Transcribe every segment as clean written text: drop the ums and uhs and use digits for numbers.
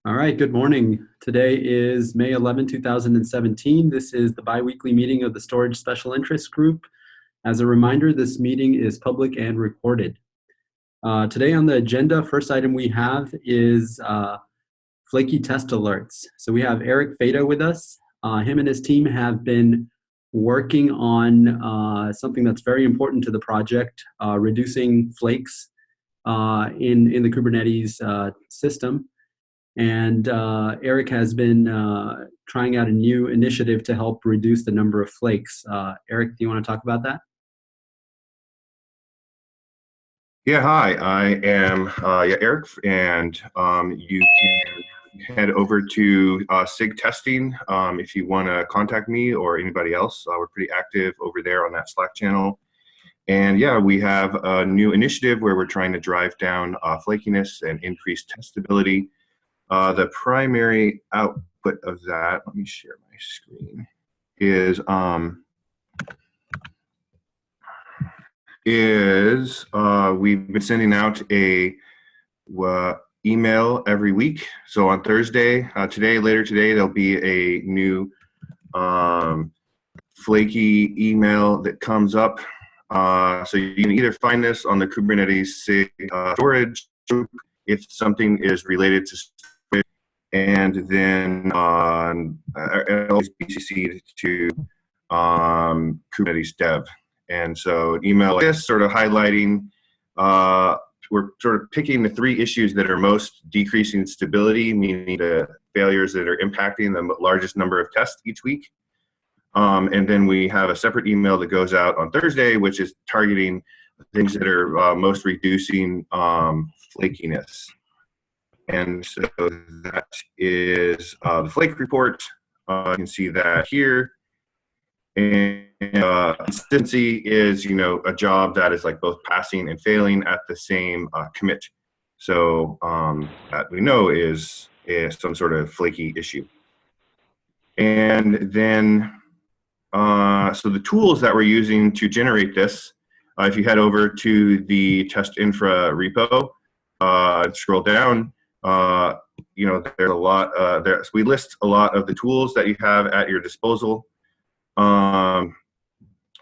All right, good morning. Today is May 11, 2017. This is the bi-weekly meeting of the Storage Special Interest Group. As a reminder, this meeting is public and recorded. Today on the agenda, first item we have is Flaky test alerts. So we have Eric Fejta with us. Him and his team have been working on something that's very important to the project, reducing flakes in the Kubernetes system. And Eric has been trying out a new initiative to help reduce the number of flakes. Eric, do you want to talk about that? Yeah, hi, I am Eric, and you can head over to SIG Testing if you want to contact me or anybody else. We're pretty active over there on that Slack channel. And yeah, we have a new initiative where we're trying to drive down flakiness and increase testability. The primary output of that, let me share my screen, is we've been sending out a email every week. So on Thursday, later today, there'll be a new Flaky email that comes up. So you can either find this on the Kubernetes SIG Storage if something is related to storage, and then on BCC to Kubernetes Dev. And so an email like this sort of highlighting, we're sort of picking the three issues that are most decreasing stability, meaning the failures that are impacting the largest number of tests each week. And then we have a separate email that goes out on Thursday, which is targeting things that are most reducing flakiness. And so that is the flake report. You can see that here. And consistency is, a job that is like both passing and failing at the same commit. So that we know is some sort of flaky issue. And then, so the tools that we're using to generate this, if you head over to the test infra repo, scroll down, there's a lot there. So we list a lot of the tools that you have at your disposal.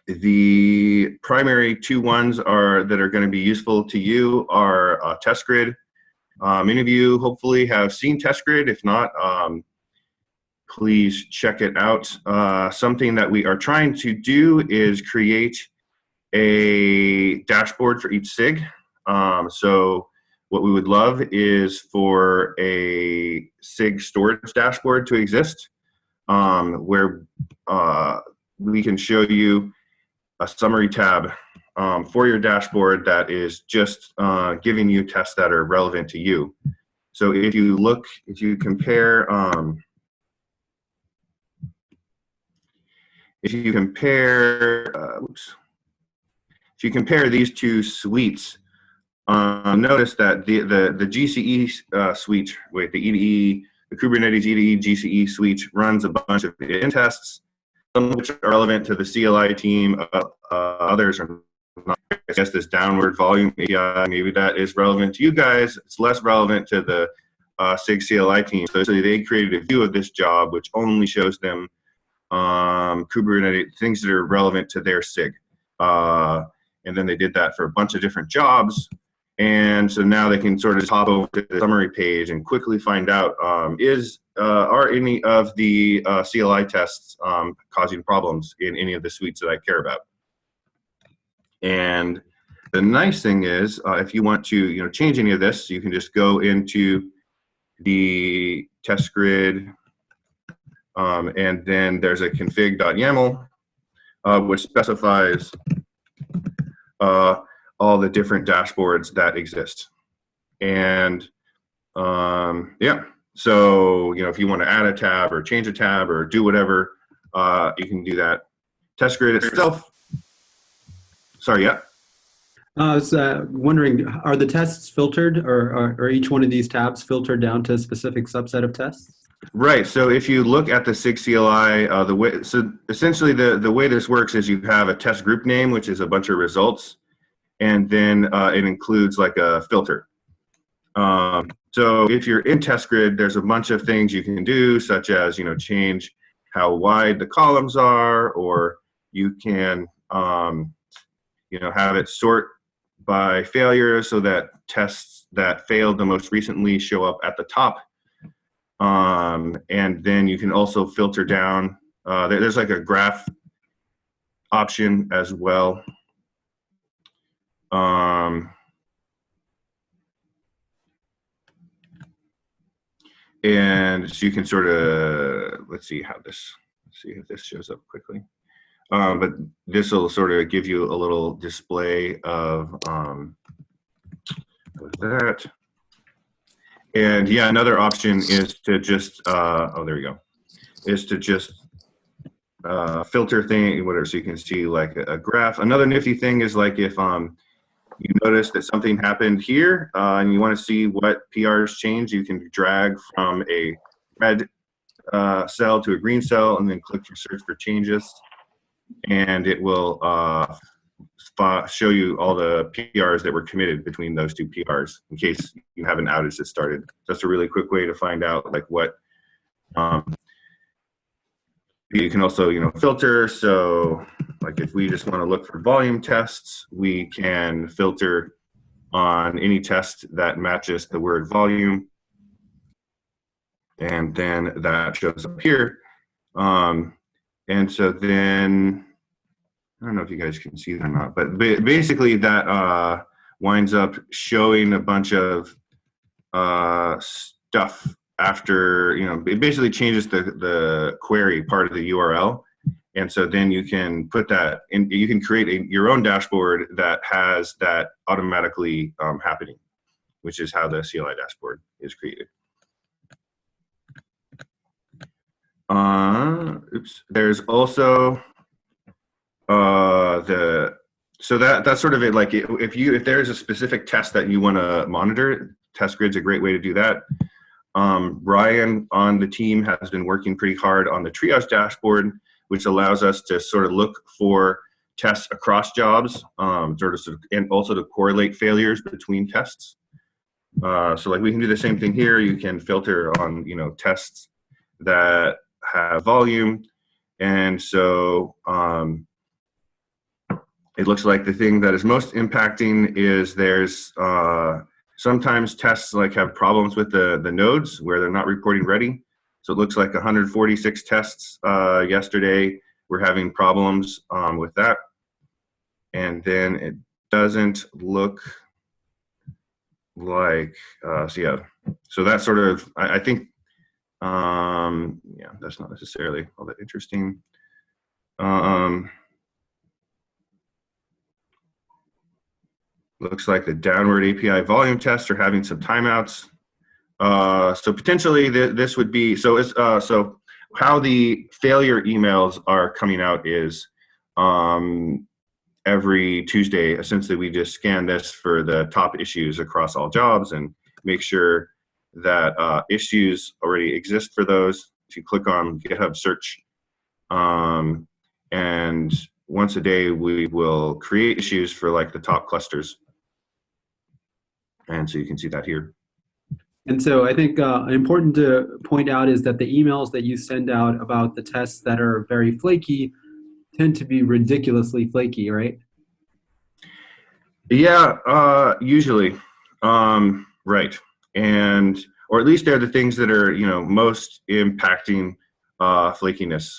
The primary two ones that are going to be useful to you are TestGrid. Many of you hopefully have seen TestGrid. If not, please check it out. Something that we are trying to do is create a dashboard for each SIG. So what we would love is for a SIG storage dashboard to exist, where we can show you a summary tab for your dashboard that is just giving you tests that are relevant to you. So if you compare these two suites, notice that the GCE suite, the EDE, the Kubernetes EDE GCE suite runs a bunch of tests, some of which are relevant to the CLI team, others are not. I guess this downward volume API, maybe that is relevant to you guys. It's less relevant to the SIG CLI team. So they created a view of this job which only shows them Kubernetes, things that are relevant to their SIG. And then they did that for a bunch of different jobs. And so now they can sort of hop over to the summary page and quickly find out, are any of the CLI tests causing problems in any of the suites that I care about? And the nice thing is, if you want to change any of this, you can just go into the test grid, and then there's a config.yaml, which specifies all the different dashboards that exist. And yeah, so if you want to add a tab or change a tab or do whatever, you can do that. Test grid itself. Sorry, yeah. I was wondering, are the tests filtered, or are each one of these tabs filtered down to a specific subset of tests? Right. So if you look at the SIG CLI, so essentially the way this works is you have a test group name, which is a bunch of results, and then it includes like a filter. So if you're in test grid, there's a bunch of things you can do, such as, change how wide the columns are, or you can, have it sort by failure so that tests that failed the most recently show up at the top. And then you can also filter down. There's like a graph option as well. And so you can sort of, let's see if this shows up quickly. But this will sort of give you a little display of that. And yeah, another option is to just, there we go, is to just filter thing, whatever, so you can see like a graph. Another nifty thing is like if you notice that something happened here and you want to see what PRs change, you can drag from a red cell to a green cell and then click for search for changes. And it will show you all the PRs that were committed between those two PRs in case you have an outage that started. That's a really quick way to find out like what you can also, filter. So like if we just want to look for volume tests, we can filter on any test that matches the word volume. And then that shows up here. And so then, I don't know if you guys can see that or not, but basically that winds up showing a bunch of stuff after, it basically changes the query part of the URL. And so then you can put that in, you can create your own dashboard that has that automatically happening, which is how the CLI dashboard is created. There's also so that's sort of it. Like if there's a specific test that you want to monitor, test grid's a great way to do that. Brian on the team has been working pretty hard on the Triage Dashboard, which allows us to sort of look for tests across jobs, and also to correlate failures between tests. So like we can do the same thing here. You can filter on tests that have volume, and so it looks like the thing that is most impacting is there's sometimes tests like have problems with the nodes where they're not reporting ready. So it looks like 146 tests yesterday were having problems with that. And then it doesn't look like, so yeah. So that's sort of, I think, yeah, that's not necessarily all that interesting. Looks like the downward API volume tests are having some timeouts. So potentially this would be, so it's, so how the failure emails are coming out is every Tuesday, essentially we just scan this for the top issues across all jobs and make sure that issues already exist for those. If you click on GitHub search, and once a day we will create issues for like the top clusters. And so you can see that here. And so I think important to point out is that the emails that you send out about the tests that are very flaky tend to be ridiculously flaky, right? Yeah, usually, right. And, or at least they're the things that are, most impacting flakiness.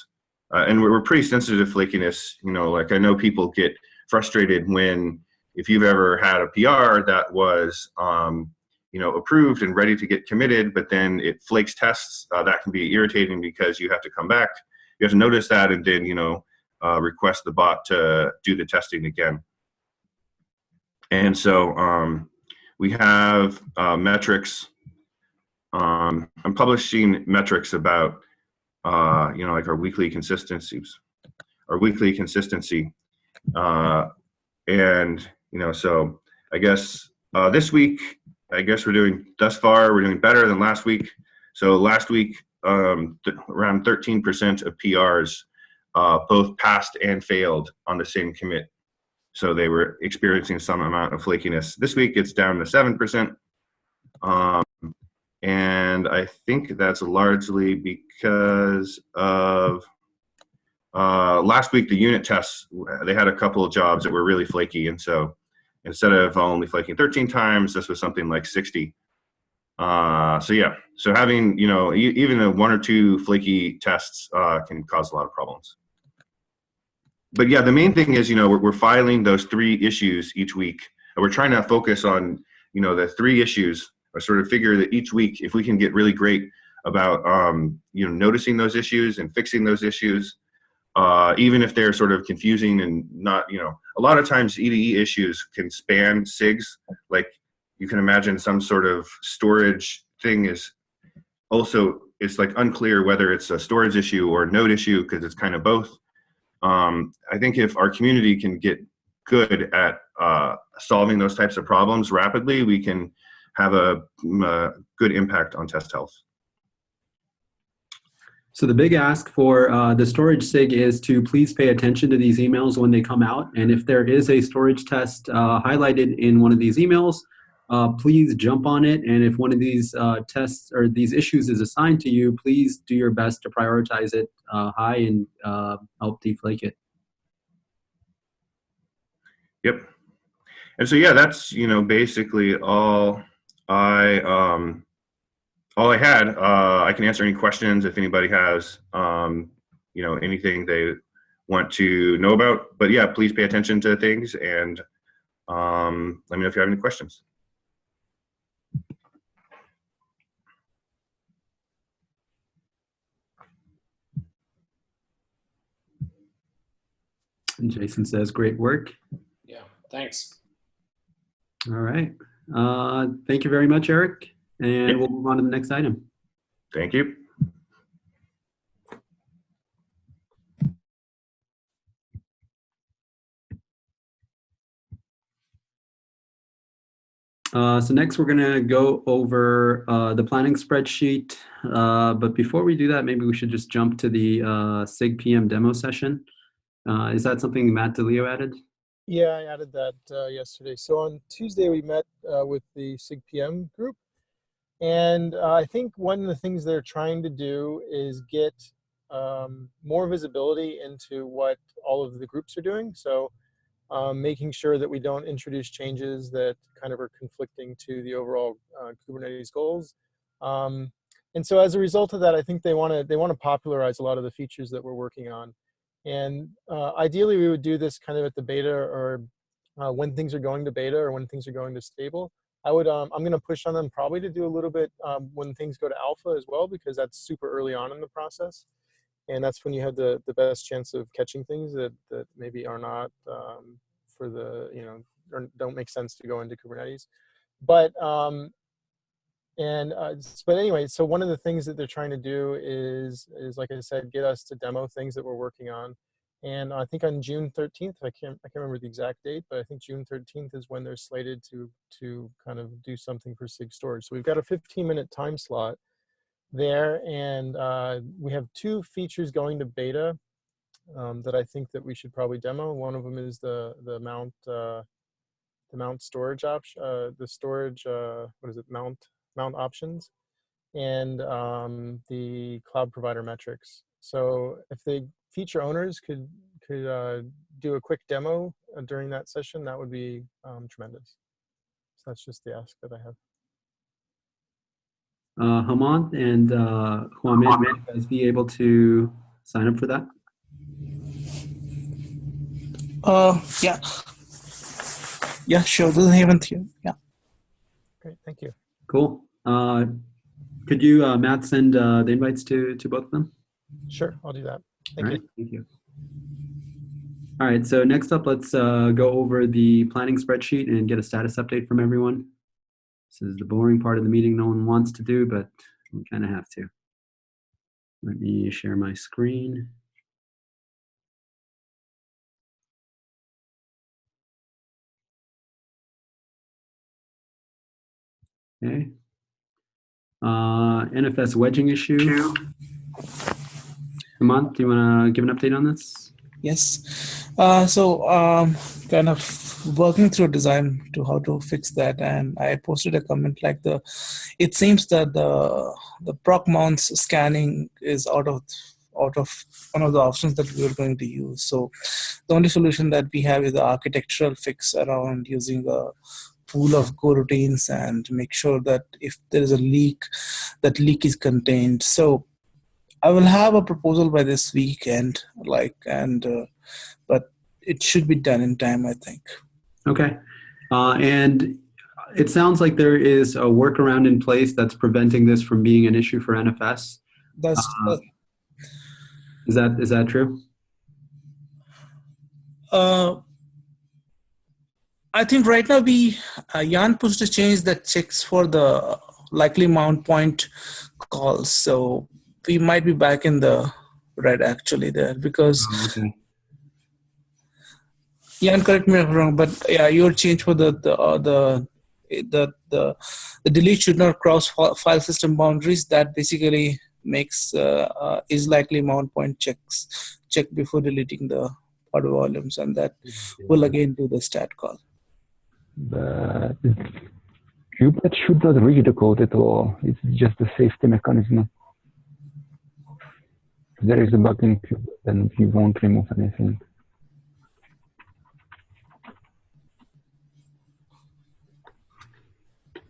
And we're pretty sensitive to flakiness. Like I know people get frustrated when, if you've ever had a PR that was, approved and ready to get committed, but then it flakes tests, that can be irritating because you have to come back. You have to notice that and then, request the bot to do the testing again. And so we have metrics. I'm publishing metrics about, like our weekly consistencies, and, so I guess this week, we're doing, thus far, we're doing better than last week. So last week, around 13% of PRs both passed and failed on the same commit. So they were experiencing some amount of flakiness. This week, it's down to 7%. And I think that's largely because of last week, the unit tests, they had a couple of jobs that were really flaky. And so instead of only flaking 13 times, this was something like 60. So yeah, so having, you know, even a 1 or 2 flaky tests can cause a lot of problems. But yeah, the main thing is, you know, we're filing those 3 issues each week. And we're trying to focus on, you know, the 3 issues, or sort of figure that each week, if we can get really great about, you know, noticing those issues and fixing those issues, even if they're sort of confusing and not, you know, a lot of times EDE issues can span SIGs. Like you can imagine some sort of storage thing is also, it's like unclear whether it's a storage issue or a node issue because it's kind of both. I think if our community can get good at solving those types of problems rapidly, we can have a good impact on test health. So the big ask for the storage SIG is to please pay attention to these emails when they come out. And if there is a storage test highlighted in one of these emails, please jump on it. And if one of these tests or these issues is assigned to you, please do your best to prioritize it high and help deflake it. Yep. And so, yeah, that's, you know, basically all I had. I can answer any questions if anybody has, you know, anything they want to know about. But yeah, please pay attention to things and let me know if you have any questions. And Jason says, great work. Yeah, thanks. All right. Thank you very much, Eric. And Yep. we'll move on to the next item. Thank you. So next we're going to go over the planning spreadsheet. But before we do that, maybe we should just jump to the Sig Pm Demo Session. Is that something Matt DeLeo added? Yeah, I added that yesterday. So on Tuesday, we met with the SIG PM group. And I think one of the things they're trying to do is get more visibility into what all of the groups are doing. So making sure that we don't introduce changes that kind of are conflicting to the overall Kubernetes goals. And so as a result of that, I think they want to popularize a lot of the features that we're working on. And ideally, we would do this kind of at the beta or when things are going to beta or when things are going to stable. I'm going to push on them probably to do a little bit when things go to alpha as well, because that's super early on in the process. And that's when you have the best chance of catching things that maybe are not for the, you know, or don't make sense to go into Kubernetes. But but anyway, so one of the things that they're trying to do is like I said, get us to demo things that we're working on. And I think on June 13th, I can't remember the exact date, but I think June 13th is when they're slated to kind of do something for SIG Storage. So we've got a 15-minute time slot there, and we have 2 features going to beta that I think that we should probably demo. One of them is the mount storage option, the storage what is it, mount options, and the cloud provider metrics. So if the feature owners could do a quick demo during that session, that would be tremendous. So that's just the ask that I have. Hamant and Huamin, may you guys be able to sign up for that? Yeah. Yeah, sure. This is Hemant here. Yeah. Great, thank you. Cool. Could you, Matt, send the invites to both of them? Sure, I'll do that. All right, thank you. All right, so next up, let's go over the planning spreadsheet and get a status update from everyone. This is the boring part of the meeting no one wants to do, but we kind of have to. Let me share my screen. Okay. NFS wedging issue. Hemant, do you want to give an update on this? Yes. Kind of working through design to how to fix that, and I posted a comment like it seems that the proc mounts scanning is out of one of the options that we were going to use. So the only solution that we have is the architectural fix around using a pool of coroutines and make sure that if there is a leak, that leak is contained. So I will have a proposal by this weekend, but it should be done in time, I think. Okay. And it sounds like there is a workaround in place that's preventing this from being an issue for NFS. Is that true? I think right now Jan pushed a change that checks for the likely mount point calls. So we might be back in the red actually there because. Okay. Jan, correct me if I'm wrong, but yeah, your change for the delete should not cross file system boundaries. That basically makes is likely mount point check before deleting the pod volumes, and that will again do the stat call. But Kubernetes should not read the code at all. It's just a safety mechanism. If there is a bug in Kubernetes, then we won't remove anything.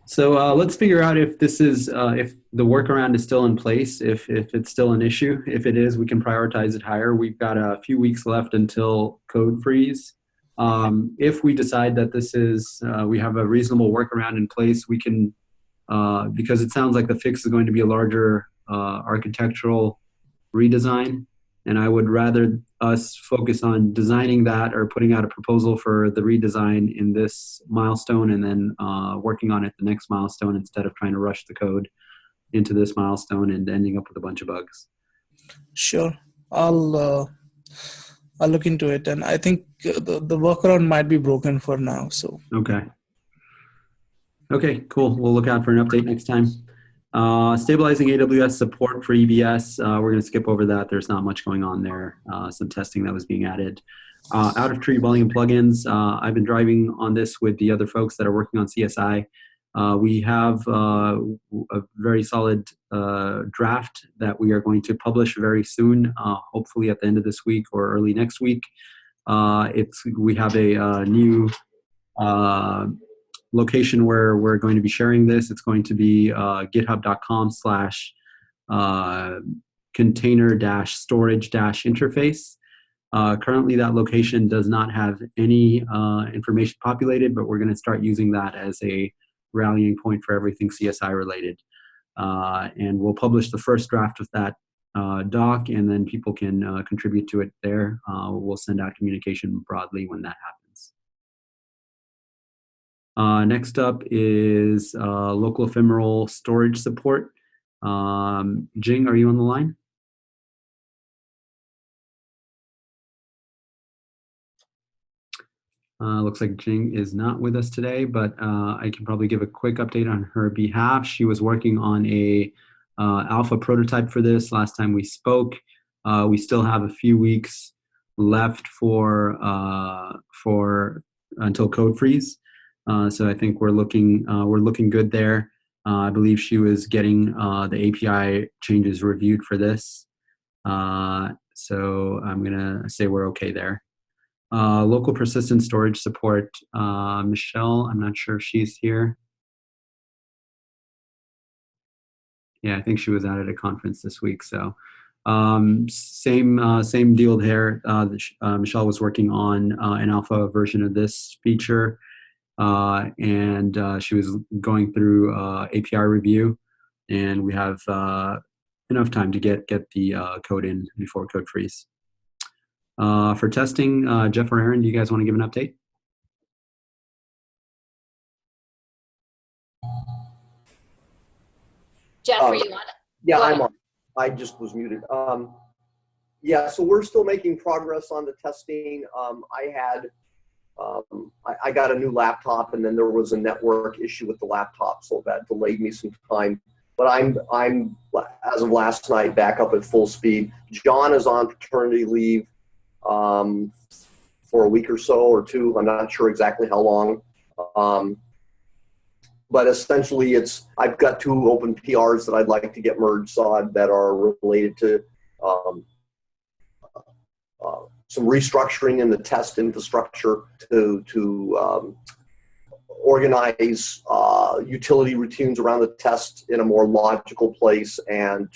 So let's figure out if this is if the workaround is still in place, if it's still an issue. If it is, we can prioritize it higher. We've got a few weeks left until code freeze. If we decide that this is we have a reasonable workaround in place, we can because it sounds like the fix is going to be a larger architectural redesign, and I would rather us focus on designing that or putting out a proposal for the redesign in this milestone and then working on it the next milestone instead of trying to rush the code into this milestone and ending up with a bunch of bugs. Sure. I'll look into it, and I think the workaround might be broken for now. So okay, cool. We'll look out for an update next time. Stabilizing AWS support for EBS. We're going to skip over that. There's not much going on there. Some testing that was being added. Out of tree volume plugins. I've been driving on this with the other folks that are working on CSI. We have a very solid draft that we are going to publish very soon, hopefully at the end of this week or early next week. We have a new location where we're going to be sharing this. It's going to be github.com/container-storage-interface. Currently, that location does not have any information populated, but we're going to start using that as a rallying point for everything CSI related. And we'll publish the first draft of that doc, and then people can contribute to it there. We'll send out communication broadly when that happens. Next up is local ephemeral storage support. Jing, are you on the line? Looks like Jing is not with us today, but I can probably give a quick update on her behalf. She was working on a alpha prototype for this last time we spoke. We still have a few weeks left for until code freeze. So I think we're looking good there. I believe she was getting the API changes reviewed for this. So I'm gonna say we're okay there. Local persistent storage support. Michelle, I'm not sure if she's here. Yeah, I think she was out at a conference this week. So same deal there. Michelle was working on an alpha version of this feature. And she was going through API review, and we have enough time to get the code in before code freeze. For testing, Jeff or Erin, do you guys want to give an update? Jeff, are you on it? Yeah, I'm on. I just was muted. Yeah, so we're still making progress on the testing. I got a new laptop, and then there was a network issue with the laptop, so that delayed me some time. But I'm as of last night back up at full speed. John is on paternity leave. for a week or so or two. I'm not sure exactly how long. But essentially, I've got 2 open PRs that I'd like to get merged, Saad, that are related to some restructuring in the test infrastructure to organize utility routines around the test in a more logical place, and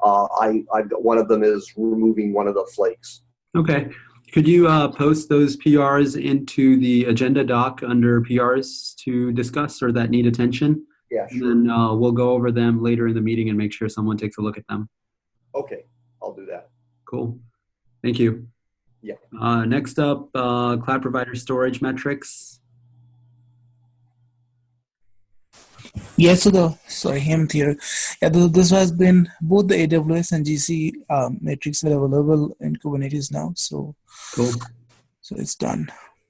I've got one of them is removing one of the flakes. Okay. Could you post those PRs into the agenda doc under PRs to discuss or that need attention? Yeah, sure. And then we'll go over them later in the meeting and make sure someone takes a look at them. Okay, I'll do that. Cool. Thank you. Yeah. Next up, cloud provider storage metrics. Yeah, sorry, Hemant here. Yeah, this has been both the AWS and GC metrics are available in Kubernetes now. So Cool. So it's done.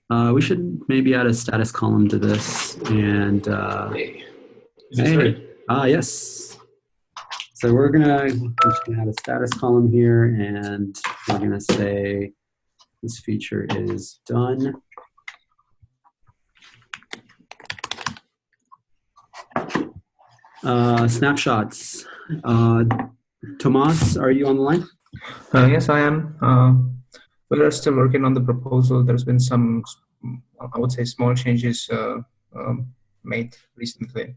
We should maybe add a status column to this. And Hey. Is this right? yes. So we're just gonna add a status column here, and we're gonna say this feature is done. Snapshots. Tomas, are you on the line? Yes, I am. We are still working on the proposal. There's been some, I would say, small changes made recently.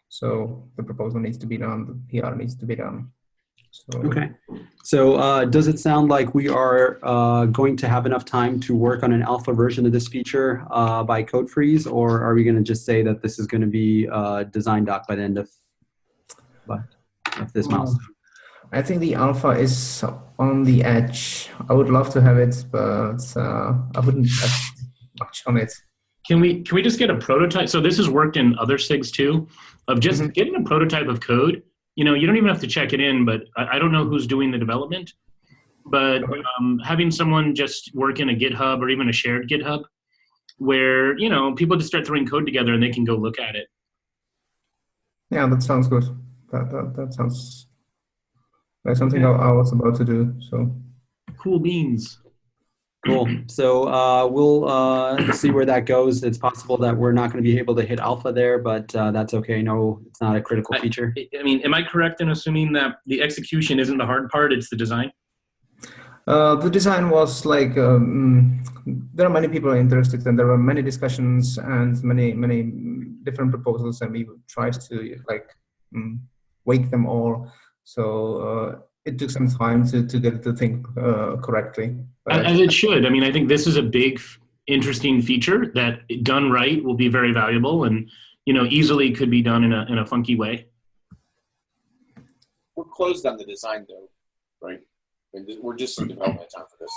So the proposal needs to be done. The PR needs to be done. So, Okay. So does it sound like we are going to have enough time to work on an alpha version of this feature by code freeze, or are we going to just say that this is going to be design doc by the end of this milestone? I think the alpha is on the edge. I would love to have it, but I wouldn't bet much on it. Can we just get a prototype? So this has worked in other SIGs too, of just getting a prototype of code. You know, you don't even have to check it in, but I don't know who's doing the development. But having someone just work in a GitHub or even a shared GitHub where, you know, people just start throwing code together and they can go look at it. Yeah, that sounds good. That sounds like something I was about to do. So Cool beans. Cool. So we'll see where that goes. It's possible that we're not going to be able to hit alpha there, but that's okay. No, it's not a critical feature. I mean, am I correct in assuming that the execution isn't the hard part, it's the design? The design was like, there are many people interested and there were many discussions and many different proposals, and we tried to like wake them all. So it took some time to get the thing correctly. As it should. I mean, I think this is a big, interesting feature that done right will be very valuable and, you know, easily could be done in a funky way. We're closed on the design though, right? I mean, we're just in development time for this.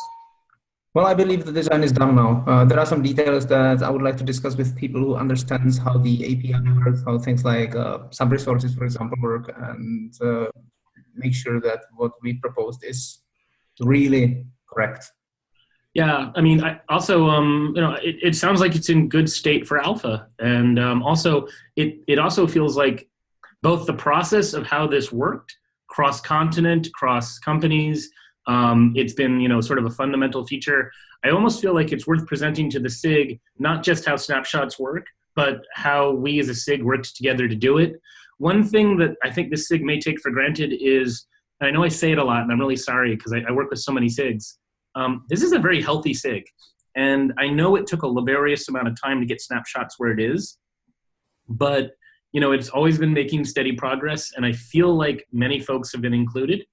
Well, I believe the design is done now. There are some details that I would like to discuss with people who understands how the API works, how things like sub-resources, for example, work, and make sure that what we proposed is really correct. Yeah, I mean, I also, you know, it sounds like it's in good state for alpha, and also it also feels like both the process of how this worked, cross-continent, cross-companies, it's been, you know, sort of a fundamental feature. I almost feel like it's worth presenting to the SIG, not just how snapshots work, but how we as a SIG worked together to do it. One thing that I think the SIG may take for granted is, and I know I say it a lot, and I'm really sorry because I work with so many SIGs, this is a very healthy SIG. And I know it took a laborious amount of time to get snapshots where it is, but you know, it's always been making steady progress, and I feel like many folks have been included.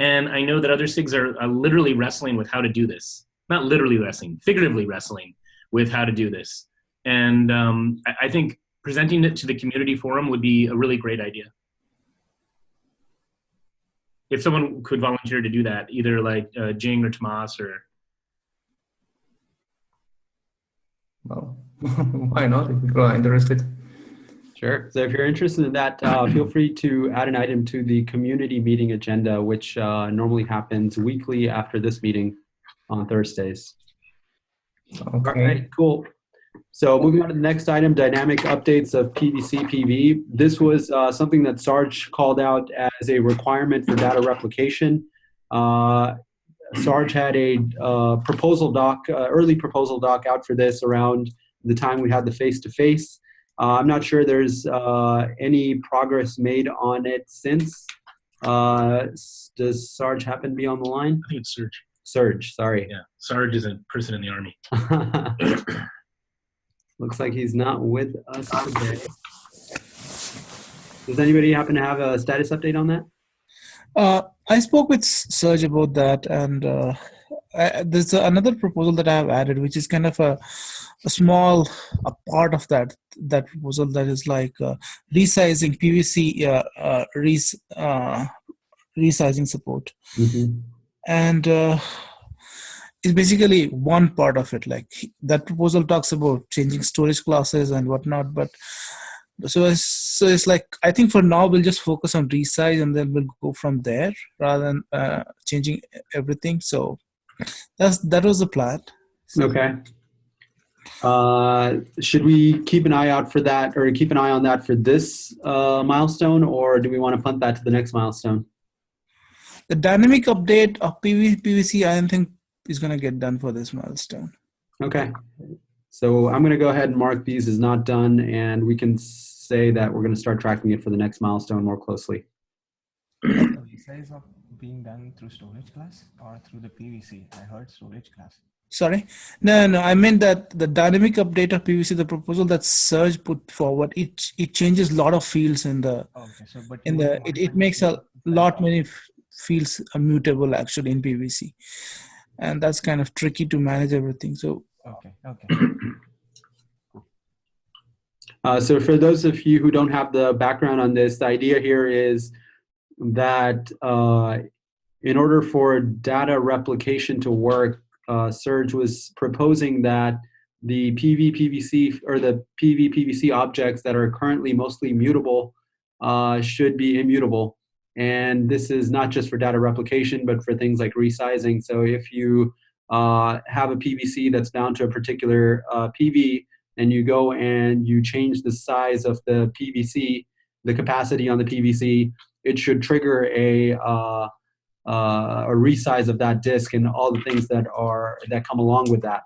And I know that other SIGs are literally wrestling with how to do this. Not literally wrestling, figuratively wrestling with how to do this. And I think presenting it to the community forum would be a really great idea. If someone could volunteer to do that, either like Jing or Tomas or... Well, why not if people are interested? Sure. So if you're interested in that, feel free to add an item to the community meeting agenda, which normally happens weekly after this meeting on Thursdays. Okay. All right, cool. So moving on to the next item, dynamic updates of Tbc Tv. This was something that Sarge called out as a requirement for data replication. Sarge had a proposal doc, early proposal doc out for this around the time we had the face-to-face. I'm not sure there's any progress made on it since. Does Sarge happen to be on the line? I think it's Serge. Serge, sorry. Yeah, Sarge is a person in the Army. Looks like he's not with us today. Does anybody happen to have a status update on that? I spoke with Serge about that, and there's another proposal that I have added, which is kind of a small part of that proposal that is like resizing PVC resizing support. Mm-hmm. And it's basically one part of it. Like that proposal talks about changing storage classes and whatnot, but so it's like, I think for now we'll just focus on resize and then we'll go from there rather than changing everything. So that was the plan. Okay. Should we keep an eye out for that, or keep an eye on that for this milestone, or do we want to punt that to the next milestone? The dynamic update of PVC, I don't think is going to get done for this milestone. Okay. So I'm going to go ahead and mark these as not done, and we can say that we're going to start tracking it for the next milestone more closely. The resize of being done through storage class or through the PVC? I heard storage class. Sorry? No, I meant that the dynamic update of PVC, the proposal that Serge put forward, it changes a lot of fields in the, okay, so, but it makes a lot many fields mutable actually in PVC. And that's kind of tricky to manage everything. So okay. So for those of you who don't have the background on this, the idea here is that in order for data replication to work, Serge was proposing that the PV-PVC or the PV-PVC objects that are currently mostly mutable should be immutable. And this is not just for data replication, but for things like resizing. So if you have a PVC that's bound to a particular PV, and you go and you change the size of the PVC, the capacity on the PVC, it should trigger a resize of that disk and all the things that come along with that,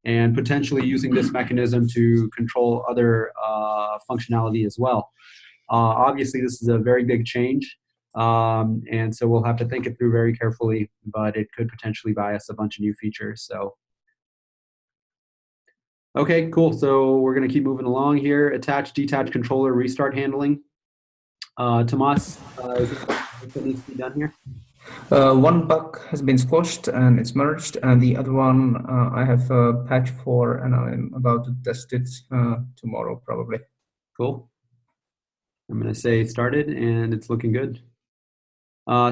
and potentially using this mechanism to control other functionality as well. Obviously, this is a very big change, and so we'll have to think it through very carefully, but it could potentially buy us a bunch of new features. So. Okay, cool. So we're going to keep moving along here. Attach, detach controller, restart handling. Tomas, is there what needs to be done here? One bug has been squashed and it's merged, and the other one I have a patch for, and I'm about to test it tomorrow probably. Cool. I'm going to say started, and it's looking good.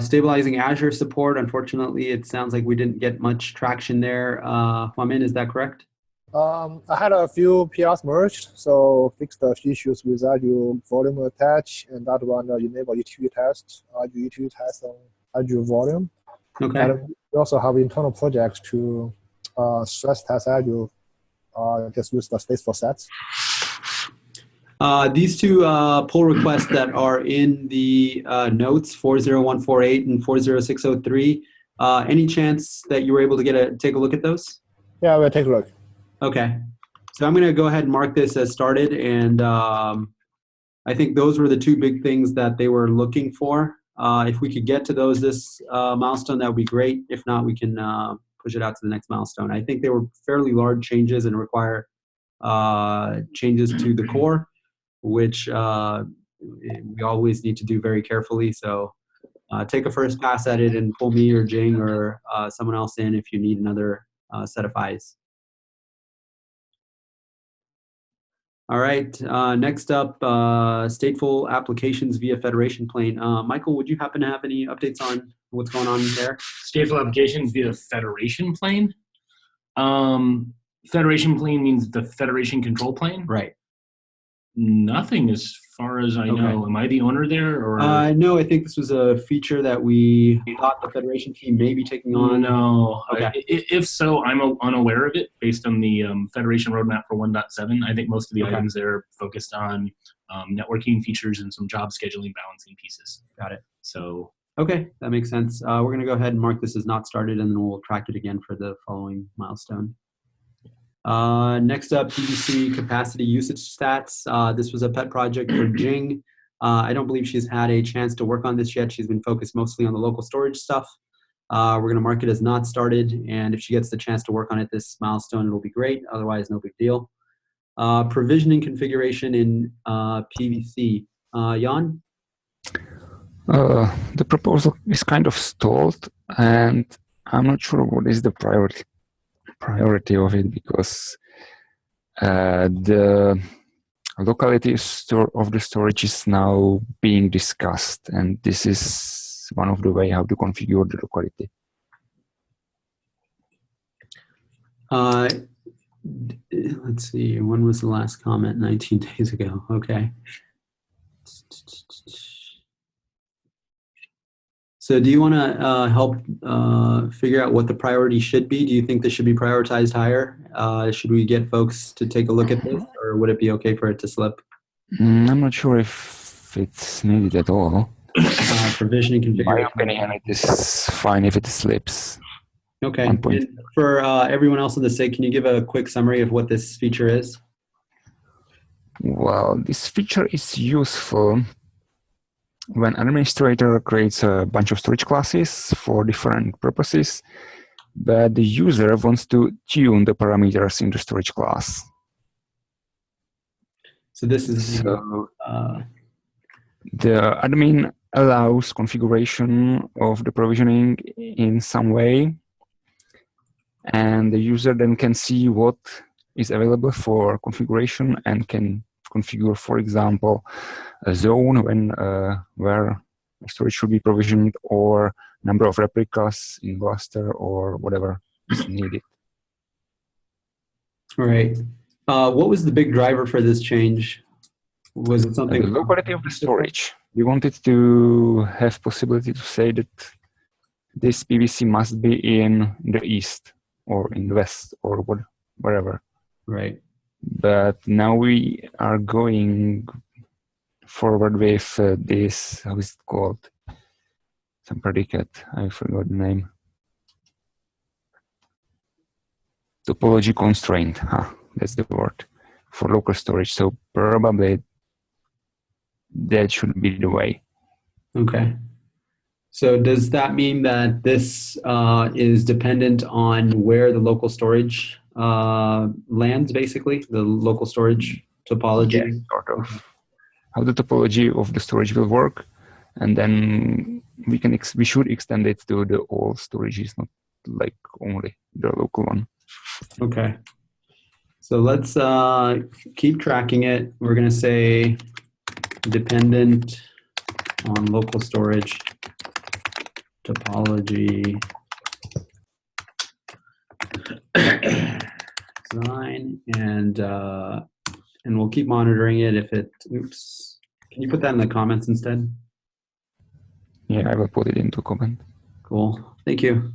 Stabilizing Azure support. Unfortunately, it sounds like we didn't get much traction there. Hwamin, is that correct? I had a few PRs merged, so fix the issues with Azure volume attach, and that one enable utility test, Azure utility test on Azure volume. Okay. And we also have internal projects to stress test Azure. Just use the stateful sets. These two pull requests that are in the notes, 40148 and 40603, any chance that you were able to take a look at those? Yeah, we'll take a look. Okay, so I'm going to go ahead and mark this as started, and I think those were the two big things that they were looking for. If we could get to those this milestone, that would be great. If not, we can push it out to the next milestone. I think they were fairly large changes and require changes to the core, which we always need to do very carefully. So take a first pass at it and pull me or Jing or someone else in if you need another set of eyes. All right, next up, stateful applications via federation plane. Michael, would you happen to have any updates on what's going on there? Stateful applications via federation plane. Federation plane means the federation control plane? Right. Nothing as far as I know. Am I the owner there? Or no, I think this was a feature that we thought the Federation team may be taking on. No. Okay. If so, I'm unaware of it based on the Federation roadmap for 1.7. I think most of the items there are focused on networking features and some job scheduling balancing pieces. Got it. So Okay, that makes sense. We're going to go ahead and mark this as not started, and then we'll track it again for the following milestone. Next up, TBC capacity usage stats. This was a pet project for Jing. I don't believe she's had a chance to work on this yet. She's been focused mostly on the local storage stuff. We're going to mark it as not started, and if she gets the chance to work on it this milestone, it'll be great. Otherwise, no big deal. Provisioning configuration in PVC. Jan? The proposal is kind of stalled, and I'm not sure what is the priority of it, because the locality of the storage is now being discussed, and this is one of the way how to configure the locality. Let's see, when was the last comment? 19 days ago. Okay. So do you want to help figure out what the priority should be? Do you think this should be prioritized higher? Should we get folks to take a look at this, or would it be okay for it to slip? I'm not sure if it's needed at all. Provisioning configuration. In my opinion, it is fine if it slips. Okay. And for everyone else in the SIG, can you give a quick summary of what this feature is? Well, this feature is useful when an administrator creates a bunch of storage classes for different purposes, but the user wants to tune the parameters in the storage class. So this is the admin allows configuration of the provisioning in some way, and the user then can see what is available for configuration and can configure, for example, a zone where storage should be provisioned, or number of replicas in cluster, or whatever is needed. All right. What was the big driver for this change? Was it something? The locality of the storage. We wanted to have possibility to say that this PVC must be in the east or in the west or wherever. Right. But now we are going forward with this, how is it called? Some predicate, I forgot the name. Topology constraint, that's the word, for local storage. So probably that should be the way. Okay. So does that mean that this is dependent on where the local storage lands, basically, the local storage topology? Yes, sort of. How the topology of the storage will work, and then we should extend it to the all storages, not like only the local one. Okay. So let's keep tracking it. We're going to say dependent on local storage topology design, and we'll keep monitoring it if it, oops. Can you put that in the comments instead? Yeah, I will put it into comment. Cool. Thank you.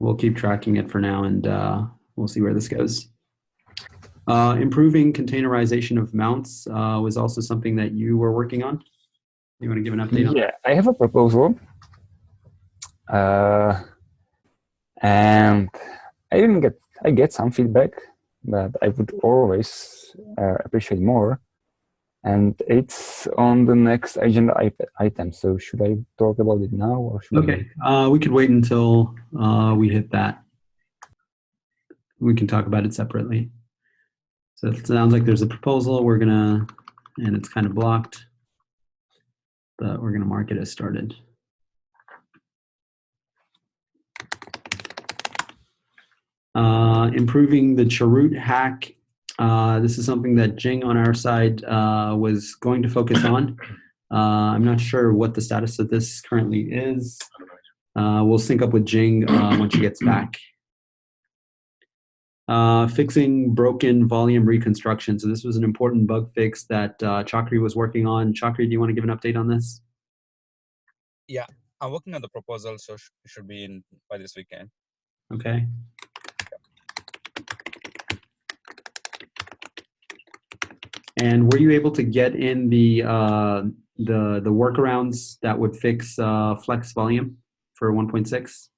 We'll keep tracking it for now, and we'll see where this goes. Improving containerization of mounts was also something that you were working on. You want to give an update on that? Yeah, I have a proposal. And I get some feedback, but I would always appreciate more. And it's on the next agenda item. So should I talk about it now, or should Okay, we could wait until we hit that. We can talk about it separately. So it sounds like there's a proposal. We're gonna, and it's kind of blocked, but we're gonna mark it as started. Improving the Chroot hack. This is something that Jing on our side was going to focus on. I'm not sure what the status of this currently is. We'll sync up with Jing when she gets back. Fixing broken volume reconstruction. So this was an important bug fix that Chakri was working on. Chakri, do you want to give an update on this? Yeah, I'm working on the proposal, so it should be in by this weekend. Okay. And were you able to get in the the workarounds that would fix flex volume for 1.6?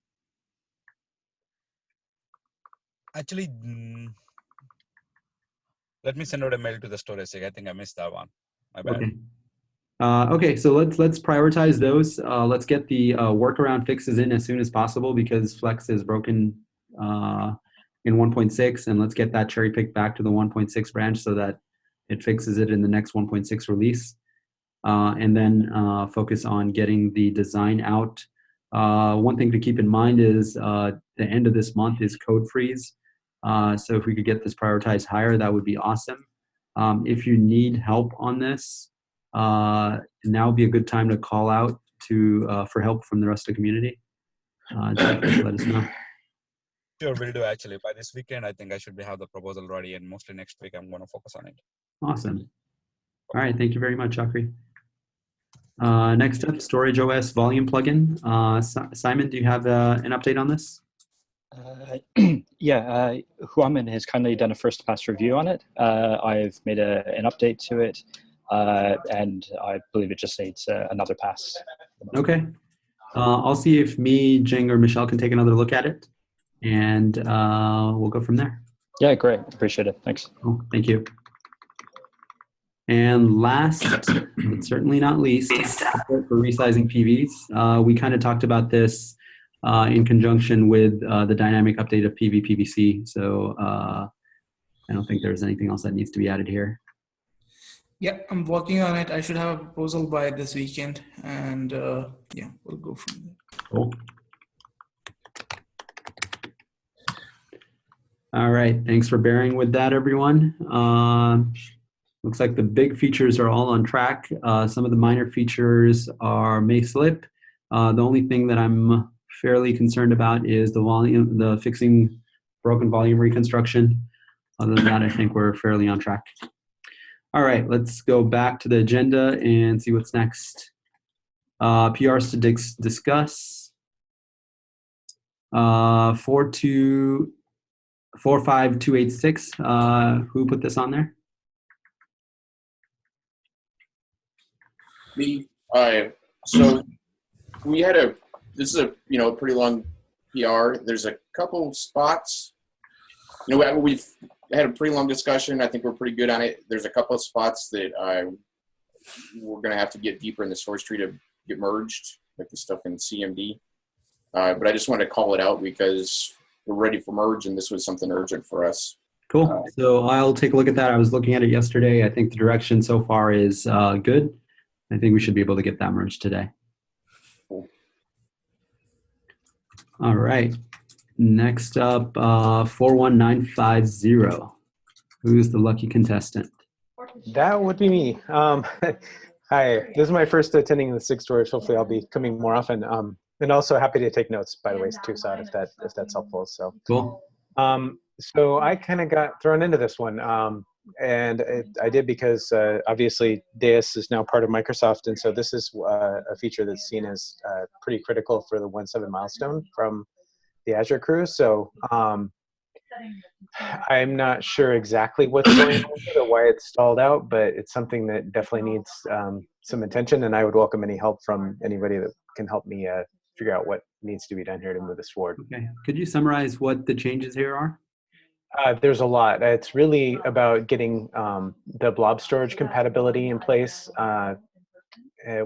Actually, let me send out a mail to the storage SIG. I think I missed that one. My bad. Okay. Okay, so let's prioritize those. Let's get the workaround fixes in as soon as possible because Flex is broken in 1.6, and let's get that cherry picked back to the 1.6 branch so that it fixes it in the next 1.6 release. And then focus on getting the design out. One thing to keep in mind is the end of this month is code freeze. So if we could get this prioritized higher, that would be awesome. If you need help on this, now would be a good time to call out for help from the rest of the community. Just let us know. Sure, will do actually. By this weekend, I think I should have the proposal ready, and mostly next week, I'm going to focus on it. Awesome. All right, thank you very much, Chakri. Next up, Storage OS volume plugin. Simon, do you have an update on this? Yeah, Huamin has kindly done a first pass review on it. I've made an update to it, and I believe it just needs another pass. Okay. I'll see if me, Jing, or Michelle can take another look at it, and we'll go from there. Yeah, great. Appreciate it. Thanks. Cool. Thank you. And last, but certainly not least, support for resizing PVs. We kind of talked about this in conjunction with the dynamic update of PVPVC. So I don't think there's anything else that needs to be added here. Yeah, I'm working on it. I should have a proposal by this weekend, and yeah, we'll go from there. Cool. All right, thanks for bearing with that, everyone. Looks like the big features are all on track. Some of the minor features may slip. The only thing that I'm fairly concerned about is the fixing broken volume reconstruction. Other than that, I think we're fairly on track. All right, let's go back to the agenda and see what's next. PRs to discuss. 45286. Who put this on there? Me. So we had this is a pretty long PR. There's a couple spots. We've had a pretty long discussion. I think we're pretty good on it. There's a couple of spots that we're going to have to get deeper in the source tree to get merged, like the stuff in CMD. But I just wanted to call it out because we're ready for merge, and this was something urgent for us. Cool. So I'll take a look at that. I was looking at it yesterday. I think the direction so far is good. I think we should be able to get that merged today. Cool. All right. Next up, 41950. Who's the lucky contestant? That would be me. Hi, this is my first attending the SIG Storage. Hopefully I'll be coming more often. And also happy to take notes, by the way, too, Saad, if that's helpful. So cool. So I kind of got thrown into this one. And I did because obviously DAS is now part of Microsoft. And so this is a feature that's seen as pretty critical for the 1.7 milestone from the Azure crew. So I'm not sure exactly what's going on with it or why it's stalled out, but it's something that definitely needs some attention. And I would welcome any help from anybody that can help me figure out what needs to be done here to move this forward. Okay. Could you summarize what the changes here are? There's a lot. It's really about getting the blob storage compatibility in place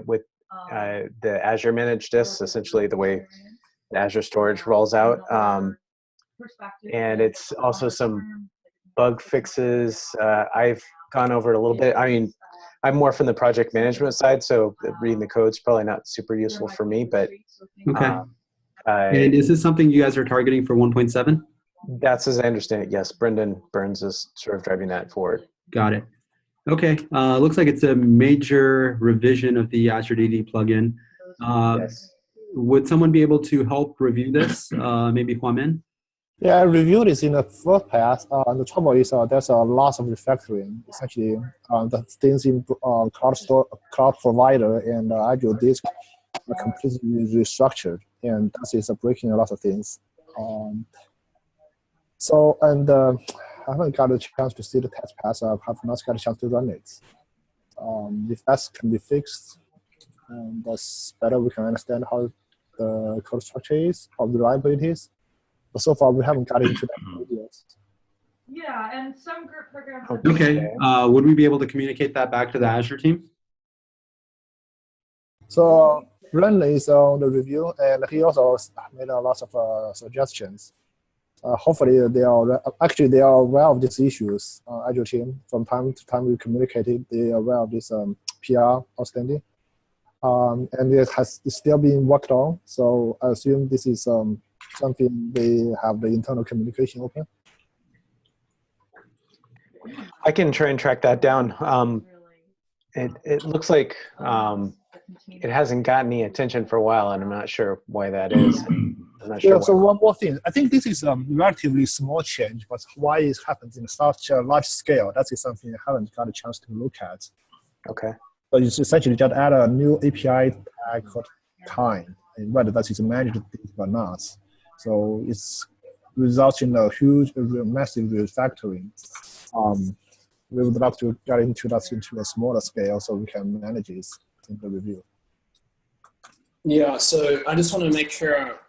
with the Azure managed disks, essentially the way the Azure storage rolls out. And it's also some bug fixes. I've gone over it a little bit. I mean, I'm more from the project management side, so reading the code is probably not super useful for me, but. Okay. And is this something you guys are targeting for 1.7? That's as I understand it, yes. Brendan Burns is sort of driving that forward. Got it. Okay. Looks like it's a major revision of the Azure DD plugin. Yes. Would someone be able to help review this? Maybe Huamin? Yeah, I reviewed this in the first pass. The trouble is there's a lot of refactoring. Essentially, the things in cloud provider and Azure disk are completely restructured, and that is breaking a lot of things. I haven't got a chance to see the test pass. I have not got a chance to run it. If that can be fixed, that's better. We can understand how the code structure is, how reliable it is. But so far, we haven't got into that yet. Yeah, and some group programs. Okay. Would we be able to communicate that back to the Azure team? So Ren is on the review, and he also made a lot of suggestions. Hopefully, they are aware of these issues. Azure team, from time to time, we communicated. They are aware of this PR outstanding, and it's still being worked on. So I assume this is something they have the internal communication open. I can try and track that down. It looks like it hasn't gotten any attention for a while, and I'm not sure why that is. I'm not sure. Yeah, so one more thing. I think this is a relatively small change, but why it happens in such a large scale, that is something I haven't got a chance to look at. Okay. But it's essentially just add a new API tag called kind, and whether that is managed or not. So it's results in a huge, massive refactoring. We would like to get into that into a smaller scale so we can manage this in the review. Yeah, so I just want to make sure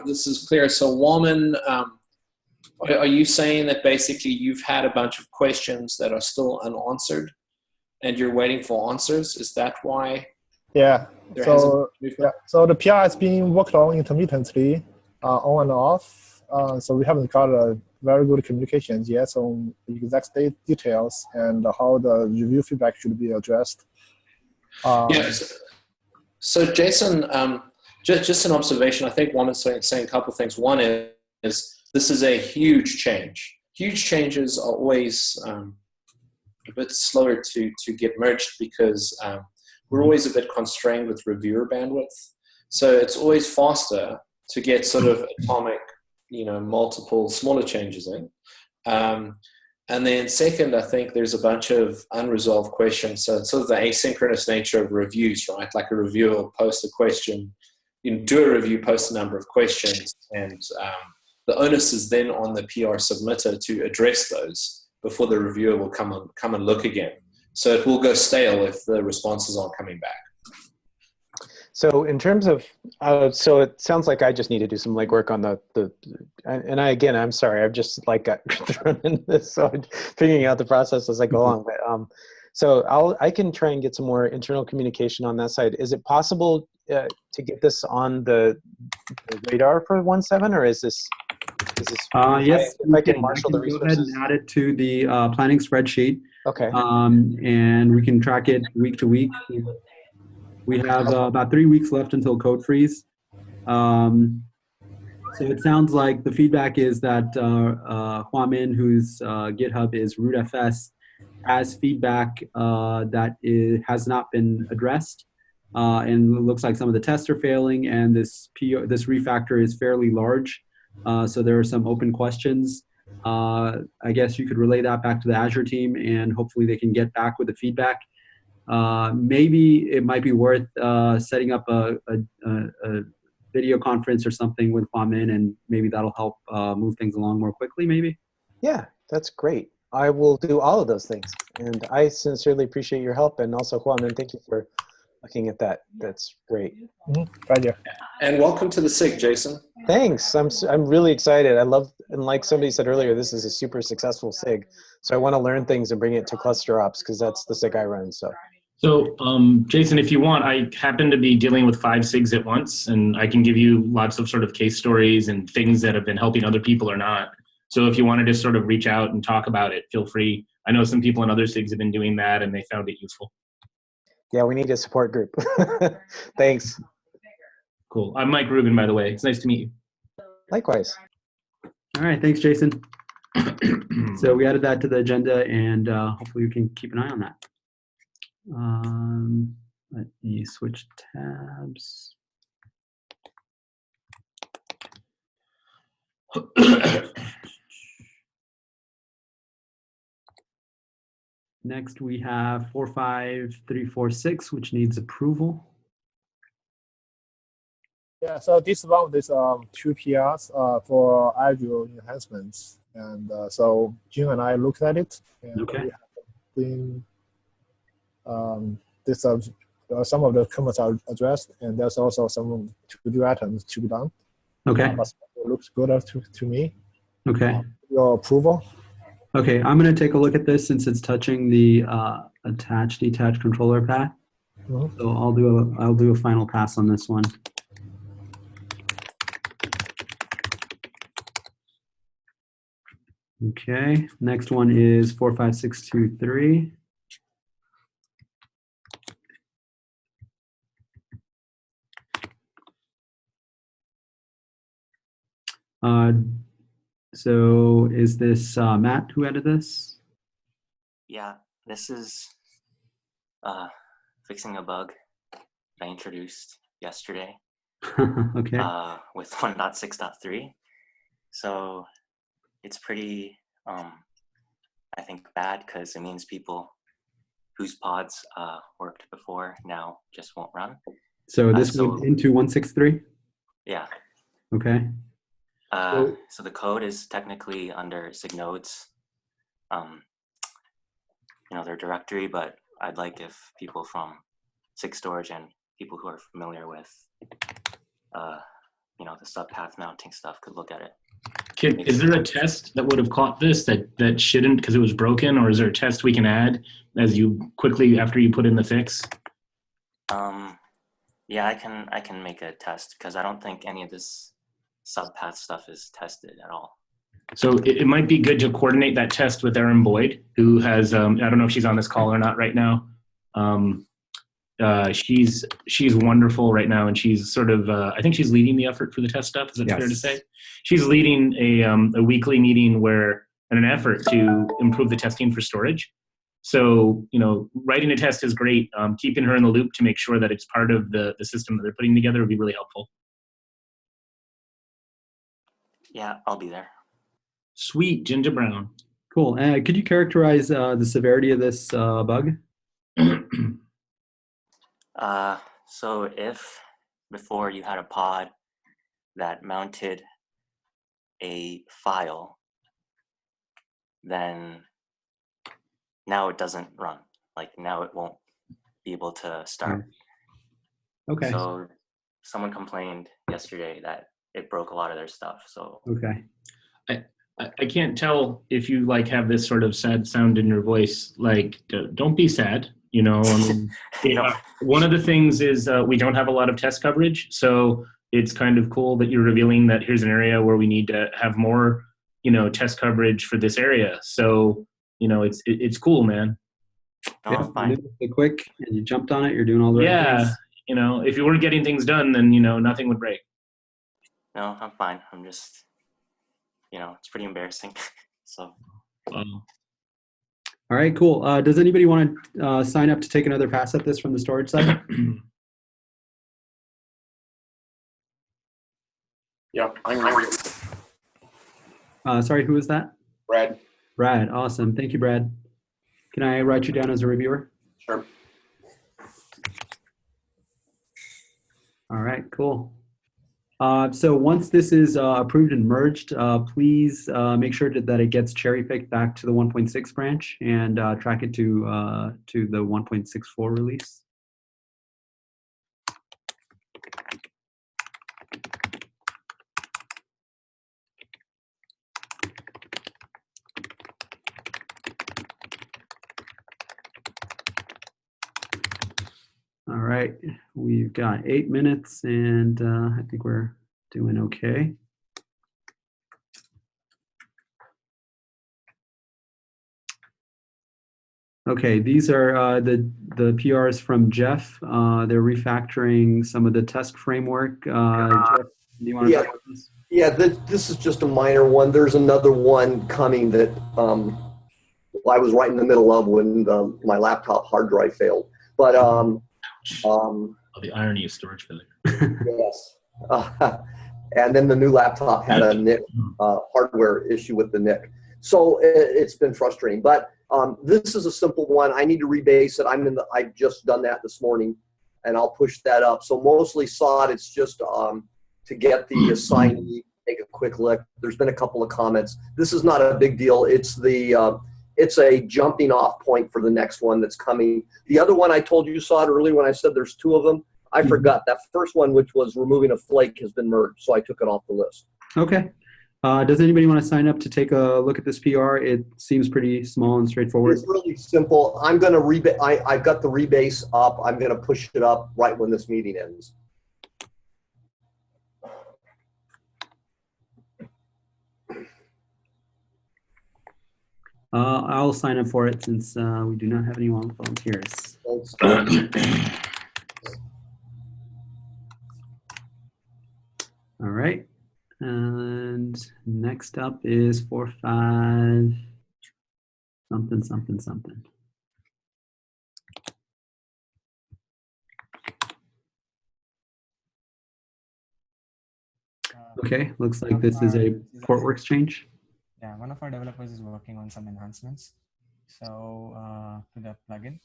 this is clear. So Warman, are you saying that basically you've had a bunch of questions that are still unanswered and you're waiting for answers? Is that why? Yeah. So the PR is being worked on intermittently, on and off. So we haven't got a very good communications yet on the exact details and how the review feedback should be addressed. Yes. So Jason, just an observation. I think Warman's saying a couple of things. One is this is a huge change. Huge changes are always a bit slower to get merged because we're always a bit constrained with reviewer bandwidth. So it's always faster to get sort of atomic, multiple smaller changes in. And then second, I think there's a bunch of unresolved questions. So it's sort of the asynchronous nature of reviews, right? Like a reviewer will post a question, do a review, post a number of questions, and the onus is then on the PR submitter to address those before the reviewer will come and look again. So it will go stale if the responses aren't coming back. So in terms of, so it sounds like I just need to do some legwork on and I'm sorry, I've just got thrown into this, so I'm figuring out the process as I go along. But so I can try and get some more internal communication on that side. Is it possible to get this on the radar for 1.7, or is this? Yes, if I can marshal the resources. Go ahead and add it to the planning spreadsheet. Okay. And we can track it week to week. We have about 3 weeks left until code freeze. So it sounds like the feedback is that Hua Min, whose GitHub is rootfs, has feedback that has not been addressed. And it looks like some of the tests are failing, and this refactor is fairly large. So there are some open questions. I guess you could relay that back to the Azure team, and hopefully they can get back with the feedback. Maybe it might be worth setting up a video conference or something with Hua Min, and maybe that'll help move things along more quickly, maybe? Yeah, that's great. I will do all of those things. And I sincerely appreciate your help. And also, Hua Min, thank you for looking at that. That's great. Right here. And welcome to the SIG, Jason. Thanks. I'm really excited. I love, and like somebody said earlier, this is a super successful SIG. So I want to learn things and bring it to cluster ops because that's the SIG I run. So Jason, if you want, I happen to be dealing with 5 SIGs at once, and I can give you lots of sort of case stories and things that have been helping other people or not. So if you want to just sort of reach out and talk about it, feel free. I know some people in other SIGs have been doing that, and they found it useful. Yeah, we need a support group. Thanks. Cool. I'm Mike Rubin, by the way. It's nice to meet you. Likewise. All right. Thanks, Jason. So we added that to the agenda, and hopefully we can keep an eye on that. Let me switch tabs. Next, we have 45346, which needs approval. Yeah, so this one of these 2 PRs for Azure enhancements. And so Jim and I looked at it, and we have been this some of the comments are addressed, and there's also some to-do items to be done. Okay. But it looks good to me. Okay. Your approval? Okay, I'm going to take a look at this since it's touching the attach/detach controller path. Mhm. So I'll do a final pass on this one. Okay, next one is 45623. So is this Matt who added this? Yeah, this is fixing a bug that I introduced yesterday. Okay. With 1.6.3. So it's pretty, I think, bad because it means people whose pods worked before now just won't run. So this went into 163? Yeah. Okay. So the code is technically under Sig nodes, their directory, but I'd like if people from SIG Storage and people who are familiar with, the subpath mounting stuff could look at it. Is there a test that would have caught this that shouldn't because it was broken, or is there a test we can add as you quickly after you put in the fix? Yeah, I can make a test because I don't think any of this subpath stuff is tested at all. So it might be good to coordinate that test with Erin Boyd, who has I don't know if she's on this call or not right now. She's wonderful right now, and she's sort of I think she's leading the effort for the test stuff. Is that fair to say? She's leading a weekly meeting and an effort to improve the testing for storage. So writing a test is great. Keeping her in the loop to make sure that it's part of the system that they're putting together would be really helpful. Yeah, I'll be there. Sweet, Ginger Brown. Cool. Could you characterize the severity of this bug? So if before you had a pod that mounted a file, then now it doesn't run. Like now it won't be able to start. Okay. So someone complained yesterday that it broke a lot of their stuff. So okay. I can't tell if you have this sort of sad sound in your voice. Don't be sad. One of the things is we don't have a lot of test coverage, so it's kind of cool that you're revealing that here's an area where we need to have more, test coverage for this area. So, it's cool, man. Oh, fine. Quick, and you jumped on it. You're doing all the right things. If you weren't getting things done, then nothing would break. No, I'm fine. I'm just, it's pretty embarrassing. So. All right, cool. Does anybody want to sign up to take another pass at this from the storage side? Yeah, I'm ready. Sorry, who is that? Brad. Brad, awesome. Thank you, Brad. Can I write you down as a reviewer? Sure. All right, cool. So once this is approved and merged, please make sure that it gets cherry-picked back to the 1.6 branch and track it to the 1.64 release. All right, we've got 8 minutes, and I think we're doing okay. Okay, these are the PRs from Jeff. They're refactoring some of the test framework. Jeff, do you want to talk about this? Yeah, this is just a minor one. There's another one coming that I was right in the middle of when my laptop hard drive failed. But the irony of storage failure. Yes. And then the new laptop had a NIC hardware issue with the NIC. So it's been frustrating. But this is a simple one. I need to rebase it. I've just done that this morning, and I'll push that up. So mostly Saad, it's just to get the assignee, take a quick look. There's been a couple of comments. This is not a big deal. It's the it's a jumping off point for the next one that's coming. The other one I told you, Saad, earlier when I said there's 2 of them, I forgot. That first one, which was removing a flake, has been merged, so I took it off the list. Okay. Does anybody want to sign up to take a look at this PR? It seems pretty small and straightforward. It's really simple. I'm going to I've got the rebase up. I'm going to push it up right when this meeting ends. I'll sign up for it since we do not have any volunteers. All right. And next up is 4.5 something something something. Okay, looks like this is a Portworx change. Yeah, one of our developers is working on some enhancements. So to the plugin,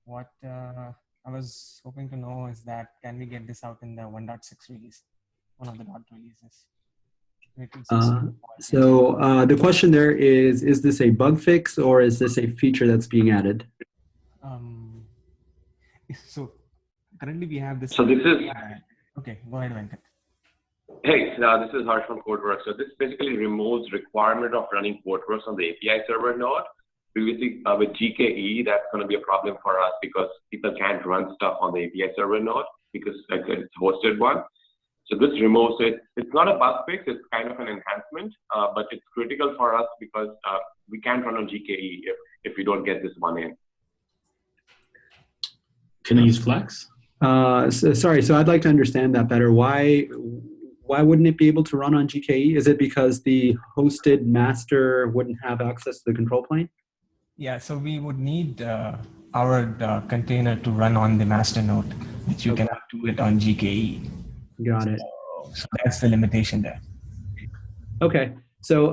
what I was hoping to know is that can we get this out in the 1.6 release, one of the dot releases? The question there is this a bug fix or is this a feature that's being added? So currently we have this. So this is. Okay, go ahead, Venkat. Hey, this is Harsh from CodeWorks. So this basically removes requirement of running Portworx on the API server node. Previously with GKE, that's going to be a problem for us because people can't run stuff on the API server node because it's a hosted one. So this removes it. It's not a bug fix, it's kind of an enhancement, but it's critical for us because we can't run on GKE if we don't get this one in. Can I use Flex? Sorry, so I'd like to understand that better. Why wouldn't it be able to run on GKE? Is it because the hosted master wouldn't have access to the control plane? Yeah, so we would need our container to run on the master node, which you cannot do it on GKE. Got it. So that's the limitation there. Okay, so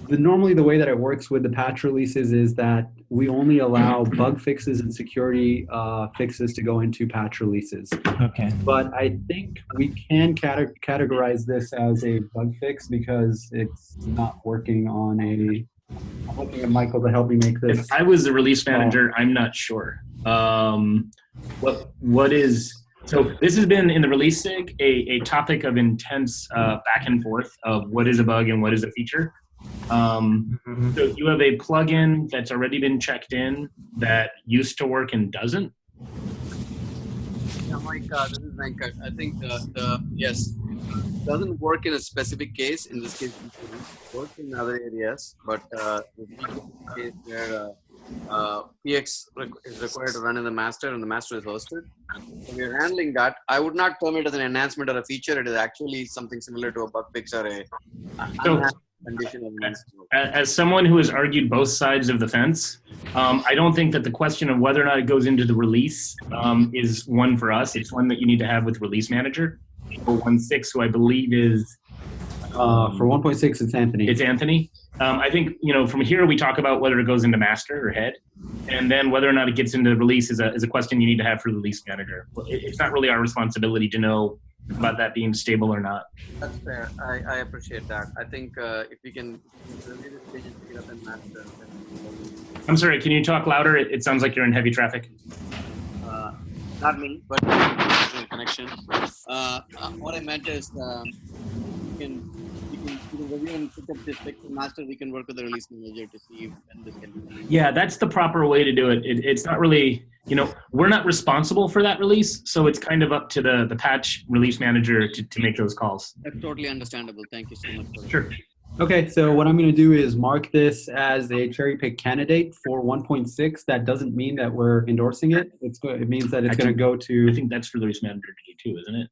normally the way that it works with the patch releases is that we only allow bug fixes and security fixes to go into patch releases. Okay. But I think we can categorize this as a bug fix because it's not working on a. I'm looking at Michael to help me make this. If I was the release manager, I'm not sure. What is. So this has been in the release SIG a topic of intense back and forth of what is a bug and what is a feature. So you have a plugin that's already been checked in that used to work and doesn't? Yeah, Mike, this is Venkat. I think yes, it doesn't work in a specific case. In this case, it works in other areas, but the case where PX is required to run in the master and the master is hosted. So we are handling that. I would not term it as an enhancement or a feature. It is actually something similar to a bug fix or a condition of as someone who has argued both sides of the fence, I don't think that the question of whether or not it goes into the release is one for us. It's one that you need to have with release manager. For 1.6, who I believe is for 1.6, it's Anthony. It's Anthony. I think from here we talk about whether it goes into master or head, and then whether or not it gets into the release is a question you need to have for the release manager. It's not really our responsibility to know about that being stable or not. That's fair. I appreciate that. I think if we can review this page and pick it up in master. I'm sorry, can you talk louder? It sounds like you're in heavy traffic. Not me, but connection. What I meant is we can review and pick up this fix in master. We can work with the release manager to see when this can be released. Yeah, that's the proper way to do it. It's not really, we're not responsible for that release, so it's kind of up to the patch release manager to make those calls. That's totally understandable. Thank you so much for that. Sure. Okay, so what I'm going to do is mark this as a cherry pick candidate for 1.6. That doesn't mean that we're endorsing it. It means that it's going to go to. I think that's for the release manager to do too, isn't it?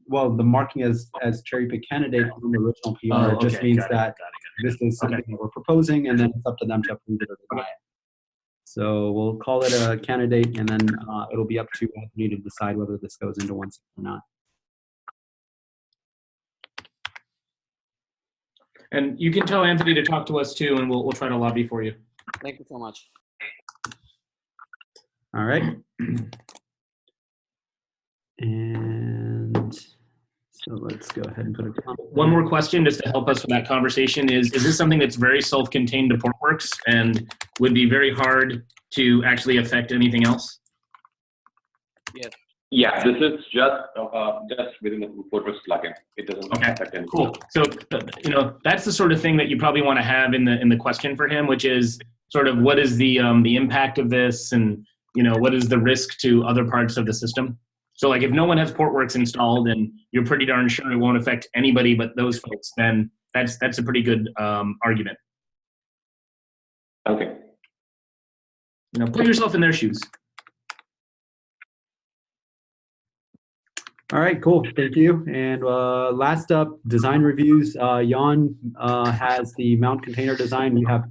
Well, the marking as cherry pick candidate on the original PR just means that this is something that we're proposing, and then it's up to them to approve it or deny it. So we'll call it a candidate, and then it'll be up to Anthony to decide whether this goes into 1.6 or not. And you can tell Anthony to talk to us too, and we'll try to lobby for you. Thank you so much. All right. And so So let's go ahead and put a comment. One more question just to help us with that conversation is this something that's very self-contained to Portworx and would be very hard to actually affect anything else? Yes. Yeah, this is just within the Portworx plugin. It doesn't affect anything. Cool. So, you know, that's the sort of thing that you probably want to have in the question for him, which is sort of what is the impact of this, and you know, what is the risk to other parts of the system. So, like, if no one has Portworx installed and you're pretty darn sure it won't affect anybody but those folks, then that's a pretty good argument. Okay. You know, put yourself in their shoes. All right, cool. Thank you. And last up, design reviews. Jan has the mount container design. We have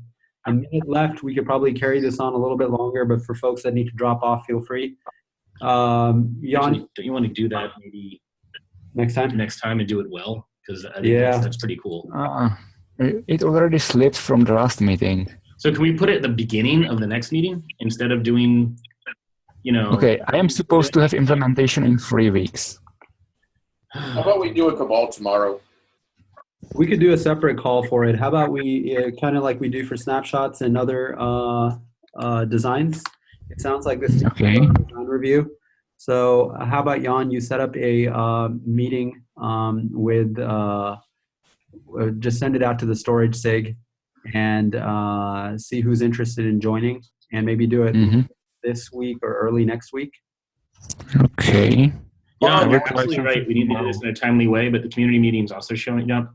a minute left. We could probably carry this on a little bit longer, but for folks that need to drop off, feel free. Jan, actually, don't you want to do that maybe next time and do it well? Because I think that's pretty cool. It already slipped from the last meeting. So can we put it at the beginning of the next meeting instead of doing, you know? Okay, I am supposed to have implementation in 3 weeks. How about we do a Cabal tomorrow? we could do a separate call for it. How about we kind of like we do for snapshots and other designs? It sounds like this is a design review. So how about Jan, you set up a meeting with, just send it out to the storage SIG and see who's interested in joining, and maybe do it this week or early next week. Okay. Yeah, you're absolutely right. We need to do this in a timely way, but the community meeting's also showing up.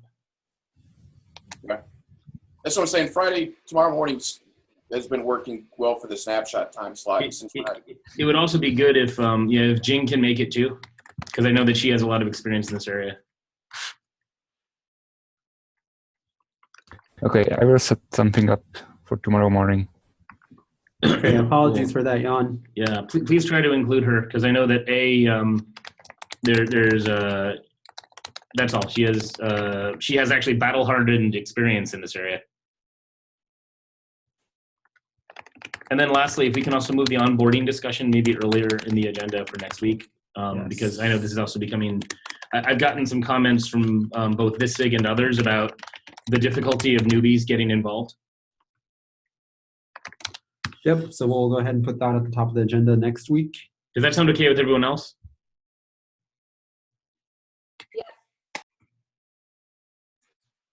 Okay. That's what I'm saying. Friday, tomorrow morning has been working well for the snapshot time slot since Friday. It would also be good if if Jing can make it too, because I know that she has a lot of experience in this area. Okay, I will set something up for tomorrow morning. Okay, apologies for that, Jan. Yeah, please try to include her, because I know that there's that's all. She has actually battle-hardened experience in this area. And then lastly, if we can also move the onboarding discussion maybe earlier in the agenda for next week, because I know this is also becoming, I've gotten some comments from both this SIG and others about the difficulty of newbies getting involved. Yep, so we'll go ahead and put that at the top of the agenda next week. Does that sound okay with everyone else?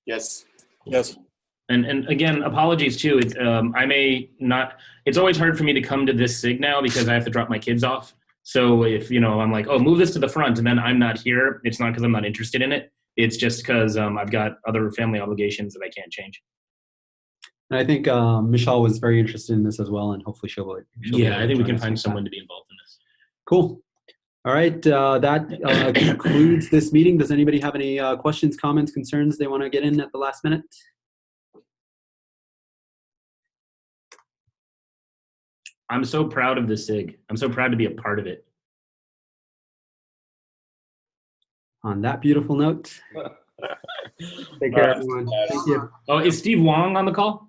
Yes. Yes. And again, apologies too. I may not. It's always hard for me to come to this SIG now because I have to drop my kids off. So if I'm like, oh, move this to the front, and then I'm not here, it's not because I'm not interested in it. It's just because I've got other family obligations that I can't change. And I think Michelle was very interested in this as well, and hopefully she'll yeah, I think we can find someone to be involved in this. Cool. All right, that concludes this meeting. Does anybody have any questions, comments, concerns they want to get in at the last minute? I'm so proud of the SIG. I'm so proud to be a part of it. On that beautiful note, take care, everyone. Thank you. Oh, is Steve Wong on the call?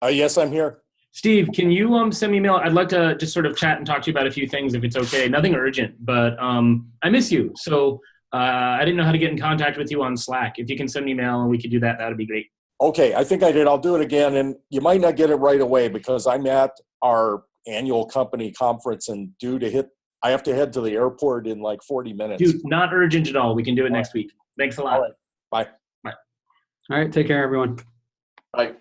Yes, I'm here. Steve, can you send me a mail? I'd like to just sort of chat and talk to you about a few things if it's okay. Nothing urgent, but I miss you. So I didn't know how to get in contact with you on Slack. If you can send me a mail and we could do that, that would be great. Okay, I think I did. I'll do it again. And you might not get it right away because I'm at our annual company conference and I have to head to the airport in like 40 minutes. Dude, not urgent at all. We can do it next week. Thanks a lot. All right. Bye. Bye. All right, take care, everyone. Bye.